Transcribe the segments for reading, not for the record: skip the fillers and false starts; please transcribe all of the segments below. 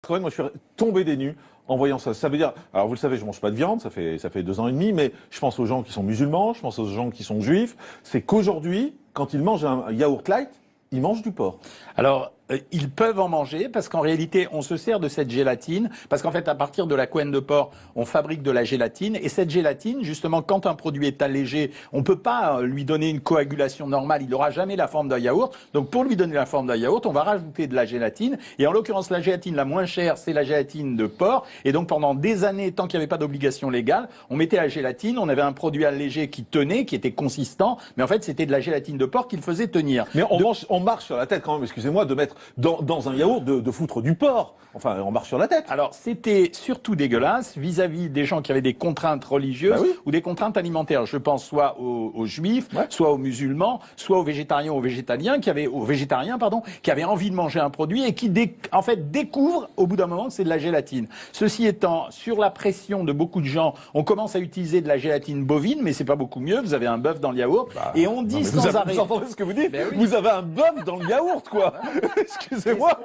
Cohen, moi je suis tombé des nues en voyant ça. Ça veut dire, alors vous le savez, je mange pas de viande, ça fait 2 ans et demi, mais je pense aux gens qui sont musulmans, je pense aux gens qui sont juifs. C'est qu'aujourd'hui, quand ils mangent un yaourt light, ils mangent du porc. Alors, ils peuvent en manger parce qu'en réalité, on se sert de cette gélatine parce qu'en fait, à partir de la couenne de porc, on fabrique de la gélatine et cette gélatine, justement, quand un produit est allégé, on peut pas lui donner une coagulation normale. Il n'aura jamais la forme d'un yaourt. Donc, pour lui donner la forme d'un yaourt, on va rajouter de la gélatine et en l'occurrence, la gélatine la moins chère, c'est la gélatine de porc. Et donc, pendant des années, tant qu'il n'y avait pas d'obligation légale, on mettait la gélatine, on avait un produit allégé qui tenait, qui était consistant, mais en fait, c'était de la gélatine de porc qui le faisait tenir. Mais on marche sur la tête quand même, excusez-moi, de mettre dans un yaourt de foutre du porc. Enfin, on marche sur la tête. Alors, c'était surtout dégueulasse vis-à-vis des gens qui avaient des contraintes religieuses ou des contraintes alimentaires. Je pense soit aux juifs, soit aux musulmans, soit aux végétariens ou aux végétaliens qui avaient envie de manger un produit et qui en fait découvrent au bout d'un moment que c'est de la gélatine. Ceci étant, sur la pression de beaucoup de gens, on commence à utiliser de la gélatine bovine, mais c'est pas beaucoup mieux. Vous avez un bœuf dans le yaourt et on dit sans arrêt. Vous entendez ce que vous dites? Vous avez un bœuf dans le yaourt, quoi. Excusez-moi.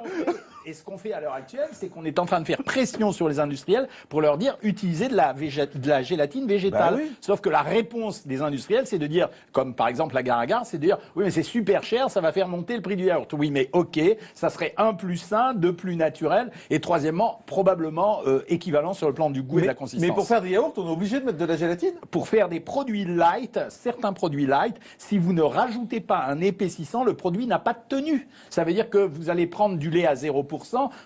Et ce qu'on fait à l'heure actuelle, c'est qu'on est en train de faire pression sur les industriels pour leur dire utiliser de la gélatine végétale. Sauf que la réponse des industriels, c'est de dire, comme par exemple la Gare-à-Gare, c'est de dire oui mais c'est super cher, ça va faire monter le prix du yaourt. Oui mais ok, ça serait 1 plus sain, 2 plus naturel et troisièmement probablement équivalent sur le plan du goût et de la consistance. Mais pour faire des yaourts, on est obligé de mettre de la gélatine? Pour faire des produits light, certains produits light, si vous ne rajoutez pas un épaississant, le produit n'a pas de tenue. Ça veut dire que vous allez prendre du lait à 0%,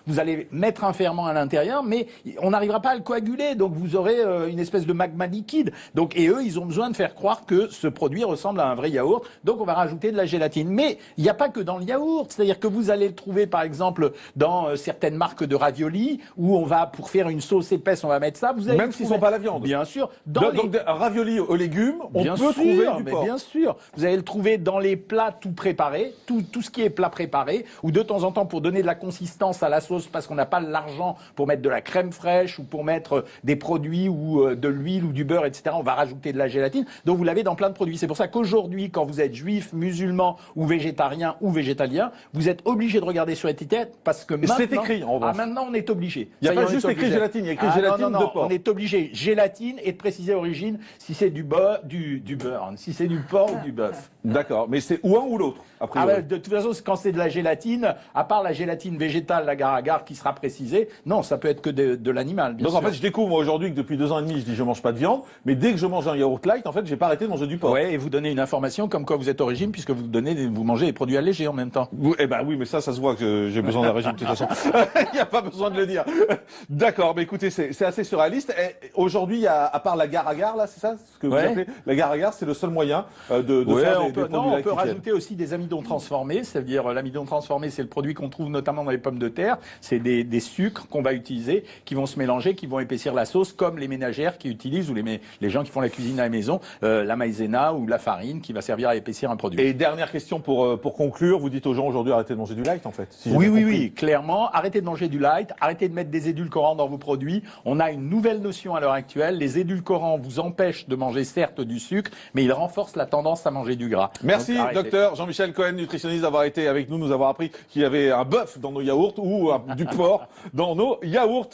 vous allez mettre un ferment à l'intérieur, mais on n'arrivera pas à le coaguler, donc vous aurez une espèce de magma liquide. Donc, et eux, ils ont besoin de faire croire que ce produit ressemble à un vrai yaourt, donc on va rajouter de la gélatine. Mais il n'y a pas que dans le yaourt, c'est-à-dire que vous allez le trouver par exemple dans certaines marques de raviolis, où on va, pour faire une sauce épaisse, on va mettre ça. Vous allez même s'ils ne sont pas la viande. Bien sûr. Donc un ravioli aux légumes, on peut trouver du porc. Bien sûr. Vous allez le trouver dans les plats tout préparés, tout ce qui est plat préparé, ou de temps en temps pour donner de la consistance à la sauce parce qu'on n'a pas l'argent pour mettre de la crème fraîche ou pour mettre des produits ou de l'huile ou du beurre, etc. On va rajouter de la gélatine. Donc vous l'avez dans plein de produits. C'est pour ça qu'aujourd'hui, quand vous êtes juif, musulman ou végétarien ou végétalien, vous êtes obligé de regarder sur l'étiquette parce que maintenant, c'est écrit en revanche. Maintenant on est obligé. Il n'y a pas juste écrit gélatine, il y a écrit gélatine de porc. On est obligé gélatine et de préciser l'origine si c'est du beurre, si c'est du porc ou du bœuf. D'accord, mais c'est ou un ou l'autre. De toute façon, quand c'est de la gélatine, à part la gélatine végétale, la Gare-à-Gare qui sera précisée, non, ça peut être que de l'animal. Donc en fait, je découvre moi aujourd'hui que depuis 2 ans et demi, je dis je mange pas de viande, mais dès que je mange un yaourt light, en fait, j'ai pas arrêté de manger du porc. Ouais, et vous donnez une information comme quoi vous êtes au régime puisque vous mangez des produits allégés en même temps. Eh ben oui, mais ça se voit que j'ai besoin d'un régime de toute façon. Il n'y a pas besoin de le dire. D'accord, mais écoutez, c'est assez surréaliste. Aujourd'hui, à part la Gare-à-Gare, là, c'est ça ce que vous appelez la Gare-à-Gare, c'est le seul moyen de faire des produits on peut rajouter aussi des amidons transformés, c'est-à-dire l'amidon transformé, c'est le produit qu'on trouve notamment dans les pommes de terre. C'est des sucres qu'on va utiliser, qui vont se mélanger, qui vont épaissir la sauce, comme les ménagères qui utilisent, ou les gens qui font la cuisine à la maison, la maïzena ou la farine qui va servir à épaissir un produit. Et dernière question pour conclure, vous dites aux gens aujourd'hui arrêtez de manger du light en fait. Si oui, clairement, arrêtez de manger du light, arrêtez de mettre des édulcorants dans vos produits. On a une nouvelle notion à l'heure actuelle, les édulcorants vous empêchent de manger certes du sucre, mais ils renforcent la tendance à manger du gras. Merci docteur Jean-Michel Cohen, nutritionniste, d'avoir été avec nous avoir appris qu'il y avait un bœuf dans nos yaourts ou du porc dans nos yaourts.